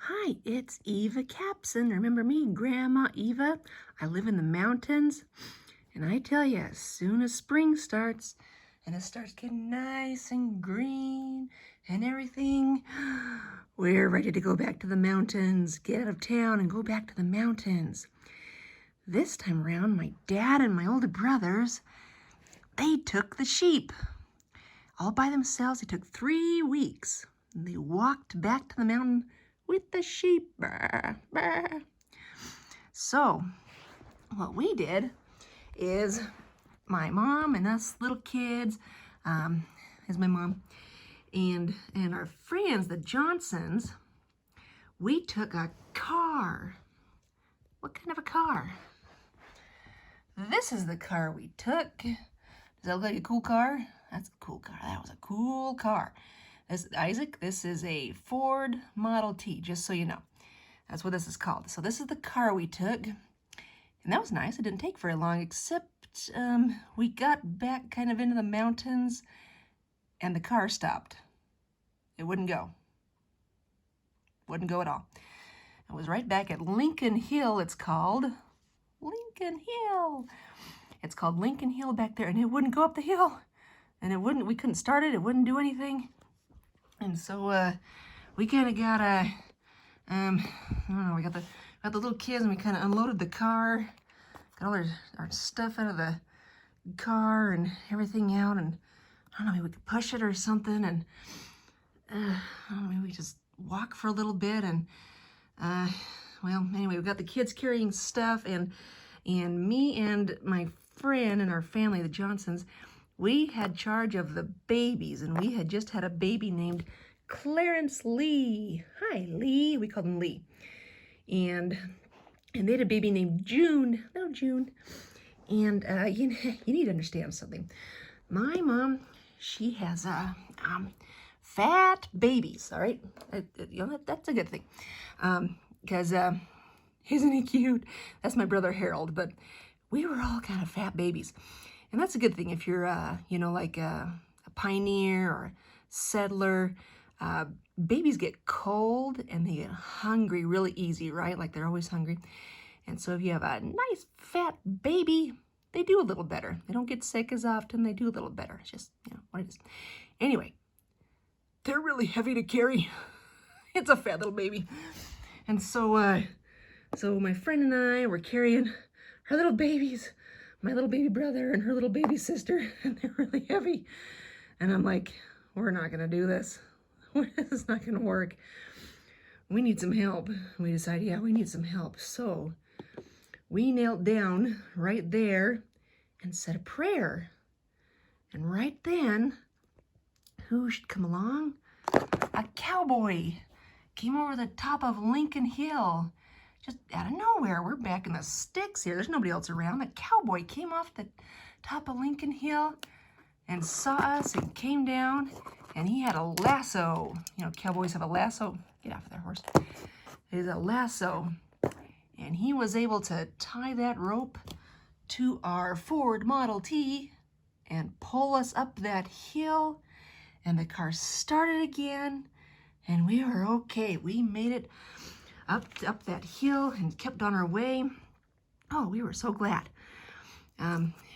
Hi, it's Eva Capson. Remember me, Grandma Eva? I live in the mountains. And I tell you, as soon as spring starts, and it starts getting nice and green and everything, we're ready to go back to the mountains, get out of town and go back to the mountains. This time around, my dad and my older brothers, they took the sheep. All by themselves, it took 3 weeks. And they walked back to the mountain with the sheep. Brr, brr. So, what we did is my mom and us little kids, is my mom, and our friends, the Johnsons, we took a car. What kind of a car? This is the car we took. Does that look like a cool car? That's a cool car. That was a cool car. Isaac, this is a Ford Model T, just so you know. That's what this is called. So this is the car we took. And that was nice. It didn't take very long, except we got back kind of into the mountains and the car stopped. It wouldn't go. Wouldn't go at all. It was right back at Lincoln Hill, it's called. Lincoln Hill. It's called Lincoln Hill back there, and it wouldn't go up the hill. And we couldn't start it. It wouldn't do anything. And so we kind of got I don't know, we got the little kids, and we kind of unloaded the car, got all our stuff out of the car and everything out, and I don't know, maybe we could push it or something, and I don't know, maybe we just walk for a little bit, and well, anyway, we got the kids carrying stuff, and me and my friend and our family, the Johnsons, we had charge of the babies, and we had just had a baby named Clarence Lee. Hi, Lee. We called him Lee. And they had a baby named June. Little June. And you need to understand something. My mom, she has fat babies, all right? That's a good thing. Because isn't he cute? That's my brother Harold, but we were all kind of fat babies. And that's a good thing if you're, like a pioneer or a settler. Babies get cold and they get hungry really easy, right? Like they're always hungry. And so if you have a nice fat baby, they do a little better. They don't get sick as often. They do a little better. It's just, what it is. Anyway, they're really heavy to carry. It's a fat little baby. And so, so my friend and I were carrying our little babies, my little baby brother and her little baby sister, and they're really heavy. And I'm like, we're not gonna do this. This is not gonna work. We need some help. We decided, yeah, we need some help. So we knelt down right there and said a prayer. And right then, who should come along? A cowboy came over the top of Lincoln Hill. Just out of nowhere. We're back in the sticks here. There's nobody else around. The cowboy came off the top of Lincoln Hill and saw us and came down, and he had a lasso. Cowboys have a lasso. Get off their horse. He has a lasso, and he was able to tie that rope to our Ford Model T and pull us up that hill, and the car started again, and we were okay. We made it up that hill and kept on our way. Oh, we were so glad.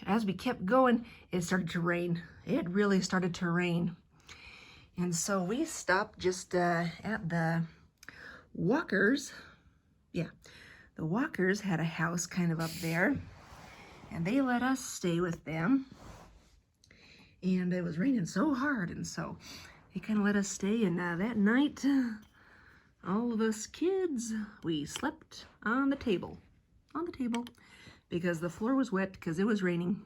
As we kept going, it started to rain. It really started to rain. And so we stopped just at the Walkers. Yeah, the Walkers had a house kind of up there, and they let us stay with them. And it was raining so hard, and so they kind of let us stay. And that night, all of us kids, we slept on the table. On the table. Because the floor was wet because it was raining.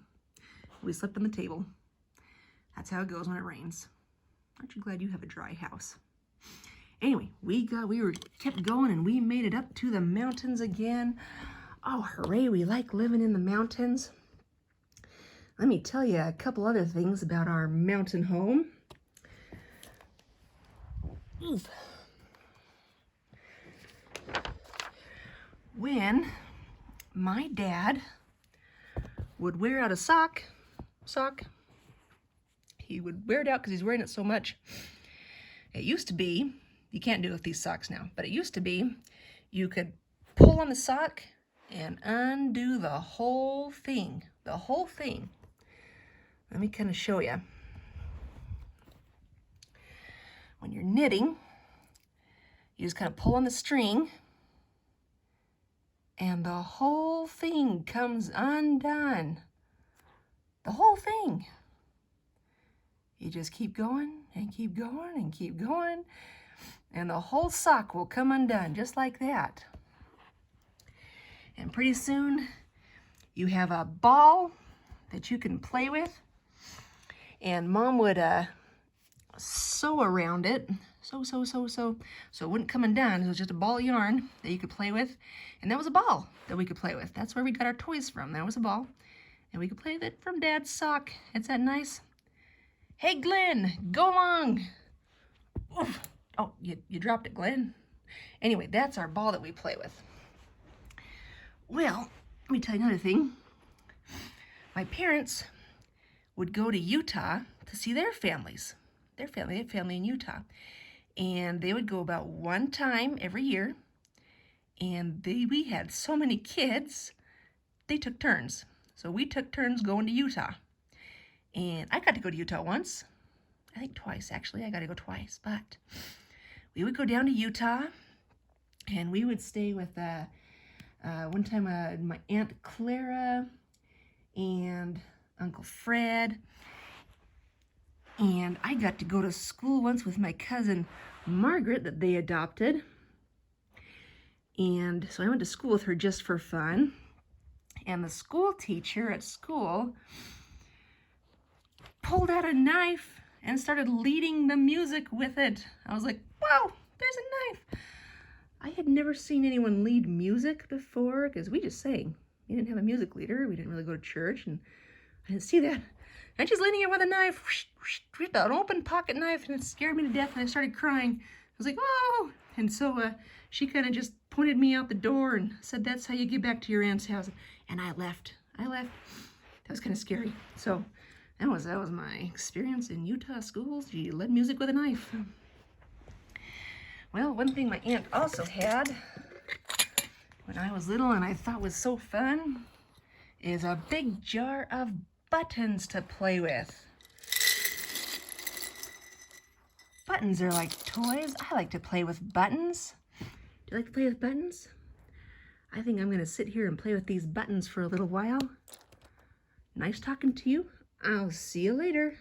We slept on the table. That's how it goes when it rains. Aren't you glad you have a dry house? Anyway, we kept going, and we made it up to the mountains again. Oh, hooray, we like living in the mountains. Let me tell you a couple other things about our mountain home. Oof. When my dad would wear out a sock, he would wear it out because he's wearing it so much. It used to be You can't do it with these socks now, but it used to be you could pull on the sock and undo the whole thing. The whole thing. Let me kind of show you. When you're knitting, you just kind of pull on the string and the whole thing comes undone. The whole thing. You just keep going and keep going and keep going, and the whole sock will come undone just like that. And pretty soon you have a ball that you can play with, and Mom would sew around it, so it wouldn't come undone. It was just a ball of yarn that you could play with, and that was a ball that we could play with. That's where we got our toys from. That was a ball, and we could play with it from Dad's sock. It's that nice. Hey Glenn, go along. Oof. Oh, you dropped it, Glenn. Anyway, that's our ball that we play with. Well, let me tell you another thing. My parents would go to Utah to see their families. They had family in Utah. And they would go about one time every year. And we had so many kids, they took turns. So we took turns going to Utah. And I got to go to Utah once. I think twice, actually. I got to go twice. But we would go down to Utah, and we would stay with, one time, my Aunt Clara and Uncle Fred. And I got to go to school once with my cousin Margaret that they adopted. And so I went to school with her just for fun. And the school teacher at school pulled out a knife and started leading the music with it. I was like, wow, there's a knife. I had never seen anyone lead music before, because we just sang. We didn't have a music leader. We didn't really go to church, and I didn't see that. And she's leading it with a knife, with an open pocket knife, and it scared me to death, and I started crying. I was like, oh! And so she kind of just pointed me out the door and said, that's how you get back to your aunt's house. And I left. That was kind of scary. So that was my experience in Utah schools. She led music with a knife. Well, one thing my aunt also had when I was little and I thought was so fun is a big jar of buttons to play with. Buttons are like toys. I like to play with buttons. Do you like to play with buttons? I think I'm going to sit here and play with these buttons for a little while. Nice talking to you. I'll see you later.